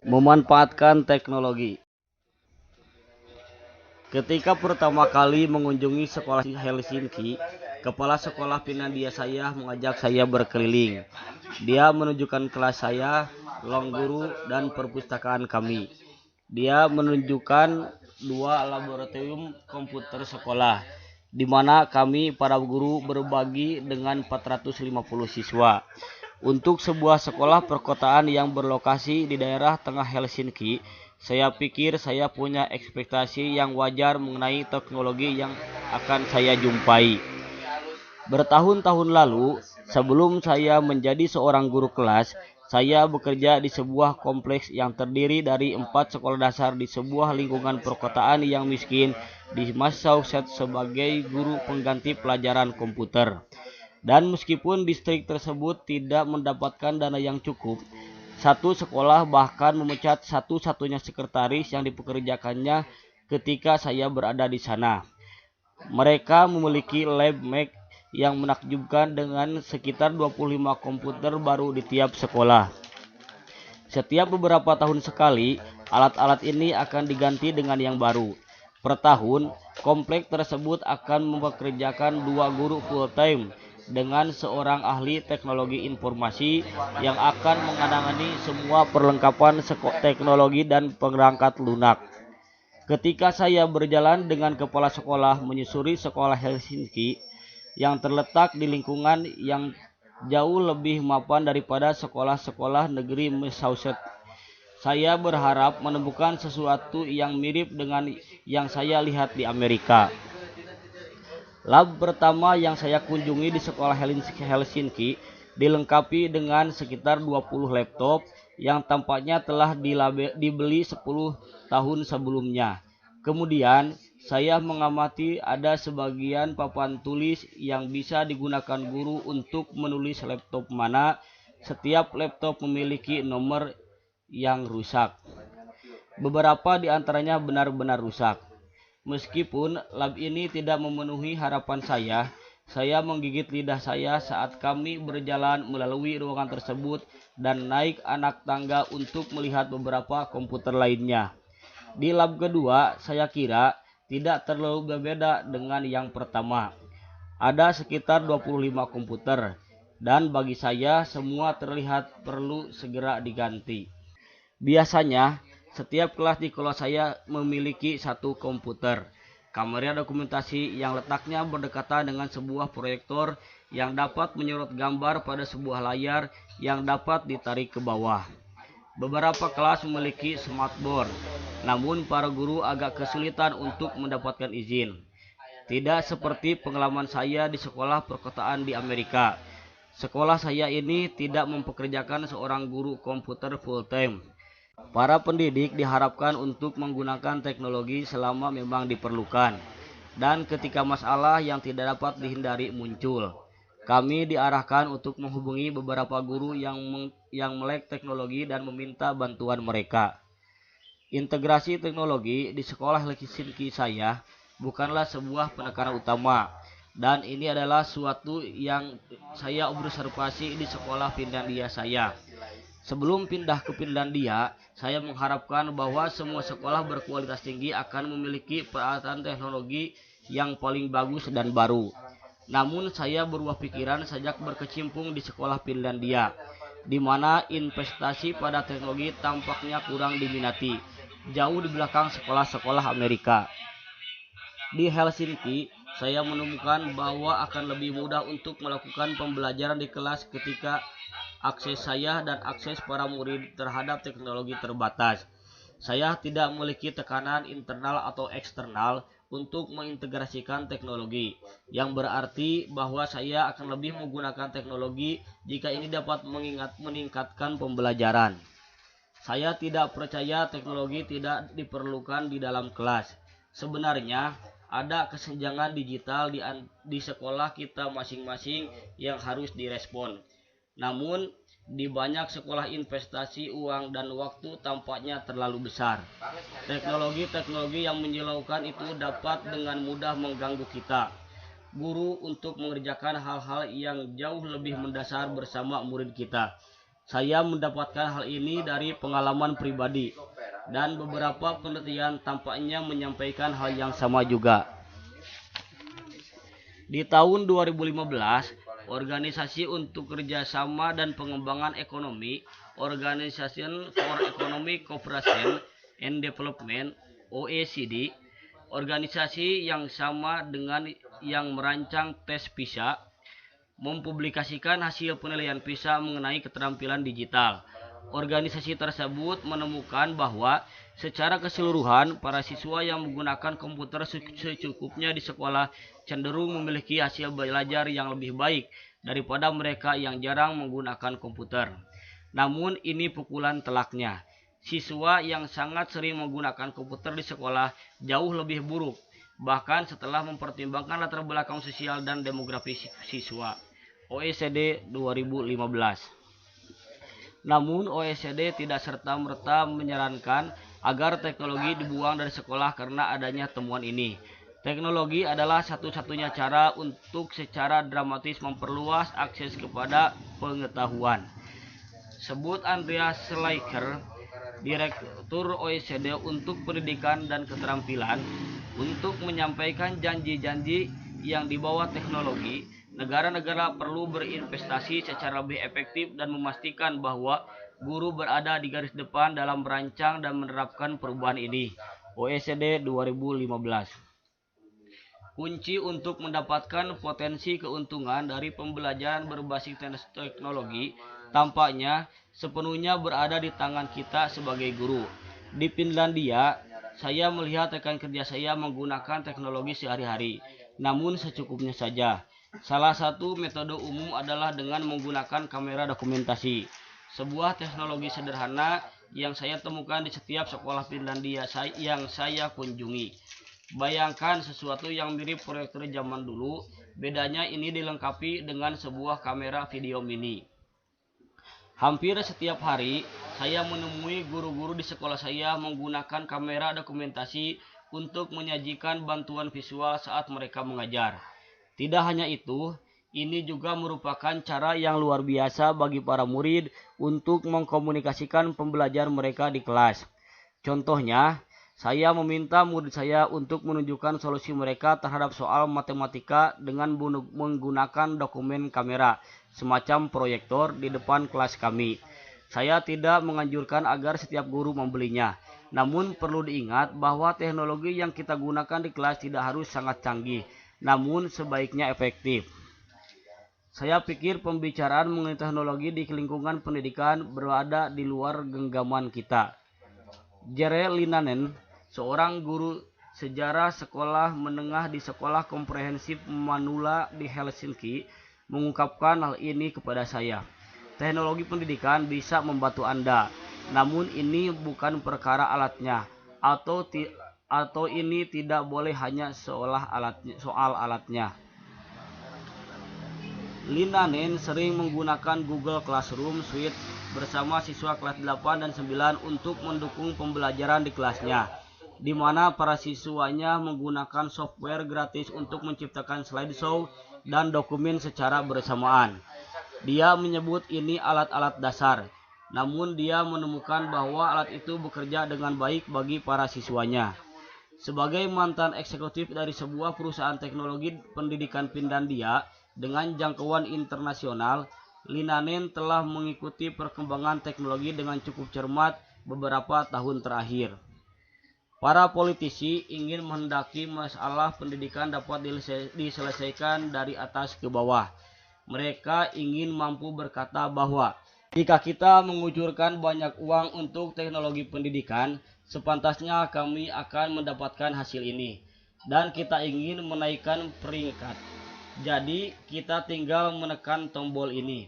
Memanfaatkan teknologi. Ketika pertama kali mengunjungi sekolah Helsinki, kepala sekolah Finlandia saya mengajak saya berkeliling. Dia menunjukkan kelas saya, ruang guru, dan perpustakaan kami. Dia menunjukkan dua laboratorium komputer sekolah, di mana kami para guru berbagi dengan 450 siswa. Untuk sebuah sekolah perkotaan yang berlokasi di daerah tengah Helsinki, saya pikir saya punya ekspektasi yang wajar mengenai teknologi yang akan saya jumpai. Bertahun-tahun lalu, sebelum saya menjadi seorang guru kelas, saya bekerja di sebuah kompleks yang terdiri dari 4 sekolah dasar di sebuah lingkungan perkotaan yang miskin di Massachusetts sebagai guru pengganti pelajaran komputer. Dan meskipun distrik tersebut tidak mendapatkan dana yang cukup, satu sekolah bahkan memecat satu-satunya sekretaris yang dipekerjakannya ketika saya berada di sana. Mereka memiliki lab Mac yang menakjubkan dengan sekitar 25 komputer baru di tiap sekolah. Setiap beberapa tahun sekali, alat-alat ini akan diganti dengan yang baru. Per tahun, kompleks tersebut akan mempekerjakan 2 guru full-time dengan seorang ahli teknologi informasi yang akan menangani semua perlengkapan teknologi dan perangkat lunak. Ketika saya berjalan dengan kepala sekolah menyusuri sekolah Helsinki yang terletak di lingkungan yang jauh lebih mapan daripada sekolah-sekolah negeri Massachusetts, saya berharap menemukan sesuatu yang mirip dengan yang saya lihat di Amerika. Lab pertama yang saya kunjungi di sekolah Helsinki dilengkapi dengan sekitar 20 laptop yang tampaknya telah dibeli 10 tahun sebelumnya. Kemudian, saya mengamati ada sebagian papan tulis yang bisa digunakan guru untuk menulis laptop mana setiap laptop memiliki nomor yang rusak. Beberapa di antaranya benar-benar rusak. Meskipun lab ini tidak memenuhi harapan saya menggigit lidah saya saat kami berjalan melalui ruangan tersebut dan naik anak tangga untuk melihat beberapa komputer lainnya. Di lab kedua, saya kira tidak terlalu berbeda dengan yang pertama. Ada sekitar 25 komputer, dan bagi saya semua terlihat perlu segera diganti. Biasanya, setiap kelas di kelas saya memiliki satu komputer, kamera dokumentasi yang letaknya berdekatan dengan sebuah proyektor yang dapat menyorot gambar pada sebuah layar yang dapat ditarik ke bawah. Beberapa kelas memiliki smartboard, namun para guru agak kesulitan untuk mendapatkan izin. Tidak seperti pengalaman saya di sekolah perkotaan di Amerika. Sekolah saya ini tidak mempekerjakan seorang guru komputer full-time. Para pendidik diharapkan untuk menggunakan teknologi selama memang diperlukan, dan ketika masalah yang tidak dapat dihindari muncul, kami diarahkan untuk menghubungi beberapa guru yang melek teknologi dan meminta bantuan mereka. Integrasi teknologi di sekolah Helsinki saya bukanlah sebuah penekanan utama, dan ini adalah suatu yang saya observasi di sekolah Finlandia saya. Sebelum pindah ke Finlandia, saya mengharapkan bahwa semua sekolah berkualitas tinggi akan memiliki peralatan teknologi yang paling bagus dan baru. Namun saya berubah pikiran sejak berkecimpung di sekolah Finlandia, di mana investasi pada teknologi tampaknya kurang diminati, jauh di belakang sekolah-sekolah Amerika. Di Helsinki, saya menemukan bahwa akan lebih mudah untuk melakukan pembelajaran di kelas ketika akses saya dan akses para murid terhadap teknologi terbatas. Saya tidak memiliki tekanan internal atau eksternal untuk mengintegrasikan teknologi, yang berarti bahwa saya akan lebih menggunakan teknologi jika ini dapat meningkatkan pembelajaran. Saya tidak percaya teknologi tidak diperlukan di dalam kelas. Sebenarnya, ada kesenjangan digital di sekolah kita masing-masing yang harus direspon. Namun, di banyak sekolah investasi uang dan waktu tampaknya terlalu besar. Teknologi-teknologi yang menyilaukan itu dapat dengan mudah mengganggu kita, guru, untuk mengerjakan hal-hal yang jauh lebih mendasar bersama murid kita. Saya mendapatkan hal ini dari pengalaman pribadi, dan beberapa penelitian tampaknya menyampaikan hal yang sama juga. Di tahun 2015, Organisasi untuk Kerjasama dan Pengembangan Ekonomi, Organization for Economic Cooperation and Development, OECD, organisasi yang sama dengan yang merancang tes PISA, mempublikasikan hasil penilaian PISA mengenai keterampilan digital. Organisasi tersebut menemukan bahwa secara keseluruhan para siswa yang menggunakan komputer secukupnya di sekolah cenderung memiliki hasil belajar yang lebih baik daripada mereka yang jarang menggunakan komputer. Namun ini pukulan telaknya. Siswa yang sangat sering menggunakan komputer di sekolah jauh lebih buruk, bahkan setelah mempertimbangkan latar belakang sosial dan demografi siswa. OECD 2015. Namun OECD tidak serta-merta menyarankan agar teknologi dibuang dari sekolah karena adanya temuan ini. Teknologi adalah satu-satunya cara untuk secara dramatis memperluas akses kepada pengetahuan. Sebut Andreas Schleicher, Direktur OECD untuk Pendidikan dan Keterampilan, untuk menyampaikan janji-janji yang di bawah teknologi. Negara-negara perlu berinvestasi secara lebih efektif dan memastikan bahwa guru berada di garis depan dalam merancang dan menerapkan perubahan ini. OECD 2015. Kunci untuk mendapatkan potensi keuntungan dari pembelajaran berbasis teknologi tampaknya sepenuhnya berada di tangan kita sebagai guru. Di Finlandia, saya melihat rekan kerja saya menggunakan teknologi sehari-hari, namun secukupnya saja. Salah satu metode umum adalah dengan menggunakan kamera dokumentasi, sebuah teknologi sederhana yang saya temukan di setiap sekolah Finlandia yang saya kunjungi. Bayangkan sesuatu yang mirip proyektor zaman dulu, bedanya ini dilengkapi dengan sebuah kamera video mini. Hampir setiap hari, saya menemui guru-guru di sekolah saya menggunakan kamera dokumentasi untuk menyajikan bantuan visual saat mereka mengajar. Tidak hanya itu, ini juga merupakan cara yang luar biasa bagi para murid untuk mengkomunikasikan pembelajaran mereka di kelas. Contohnya, saya meminta murid saya untuk menunjukkan solusi mereka terhadap soal matematika dengan menggunakan dokumen kamera, semacam proyektor di depan kelas kami. Saya tidak menganjurkan agar setiap guru membelinya. Namun perlu diingat bahwa teknologi yang kita gunakan di kelas tidak harus sangat canggih, namun sebaiknya efektif. Saya pikir pembicaraan mengenai teknologi di lingkungan pendidikan berada di luar genggaman kita. Jere Linanen, seorang guru sejarah sekolah menengah di Sekolah Komprehensif Manula di Helsinki, mengungkapkan hal ini kepada saya. Teknologi pendidikan bisa membantu Anda, namun ini bukan perkara alatnya, atau ini tidak boleh hanya soal alatnya. Linanen sering menggunakan Google Classroom Suite bersama siswa kelas 8 dan 9 untuk mendukung pembelajaran di kelasnya, di mana para siswanya menggunakan software gratis untuk menciptakan slideshow dan dokumen secara bersamaan. Dia menyebut ini alat-alat dasar, namun dia menemukan bahwa alat itu bekerja dengan baik bagi para siswanya. Sebagai mantan eksekutif dari sebuah perusahaan teknologi pendidikan Finlandia dengan jangkauan internasional, Linanen telah mengikuti perkembangan teknologi dengan cukup cermat beberapa tahun terakhir. Para politisi ingin menghendaki masalah pendidikan dapat diselesaikan dari atas ke bawah. Mereka ingin mampu berkata bahwa jika kita mengucurkan banyak uang untuk teknologi pendidikan, sepantasnya kami akan mendapatkan hasil ini. Dan kita ingin menaikkan peringkat. Jadi kita tinggal menekan tombol ini.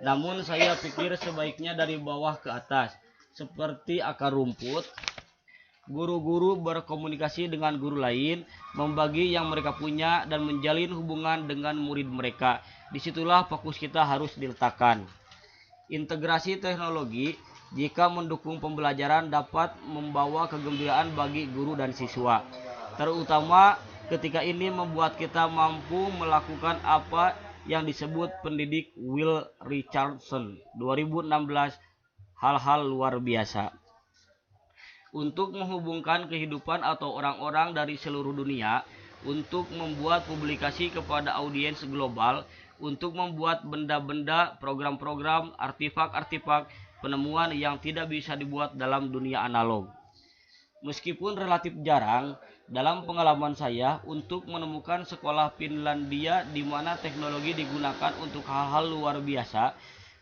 Namun saya pikir sebaiknya dari bawah ke atas. Seperti akar rumput, guru-guru berkomunikasi dengan guru lain, membagi yang mereka punya, dan menjalin hubungan dengan murid mereka. Disitulah fokus kita harus diletakkan. Integrasi teknologi jika mendukung pembelajaran dapat membawa kegembiraan bagi guru dan siswa, terutama ketika ini membuat kita mampu melakukan apa yang disebut pendidik Will Richardson 2016, hal-hal luar biasa. Untuk menghubungkan kehidupan atau orang-orang dari seluruh dunia, untuk membuat publikasi kepada audiens global, untuk membuat benda-benda, program-program, artefak-artefak, penemuan yang tidak bisa dibuat dalam dunia analog. Meskipun relatif jarang, dalam pengalaman saya untuk menemukan sekolah Finlandia di mana teknologi digunakan untuk hal-hal luar biasa,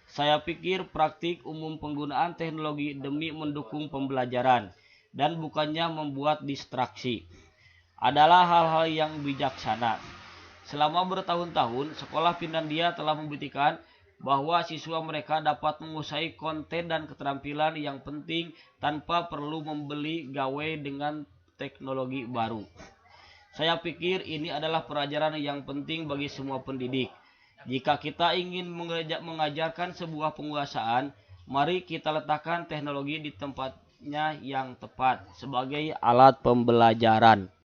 saya pikir praktik umum penggunaan teknologi demi mendukung pembelajaran dan bukannya membuat distraksi adalah hal-hal yang bijaksana. Selama bertahun-tahun, sekolah Finlandia telah membuktikan bahwa siswa mereka dapat menguasai konten dan keterampilan yang penting tanpa perlu membeli gawe dengan teknologi baru. Saya pikir ini adalah pelajaran yang penting bagi semua pendidik. Jika kita ingin mengajarkan sebuah penguasaan, mari kita letakkan teknologi di tempatnya yang tepat sebagai alat pembelajaran.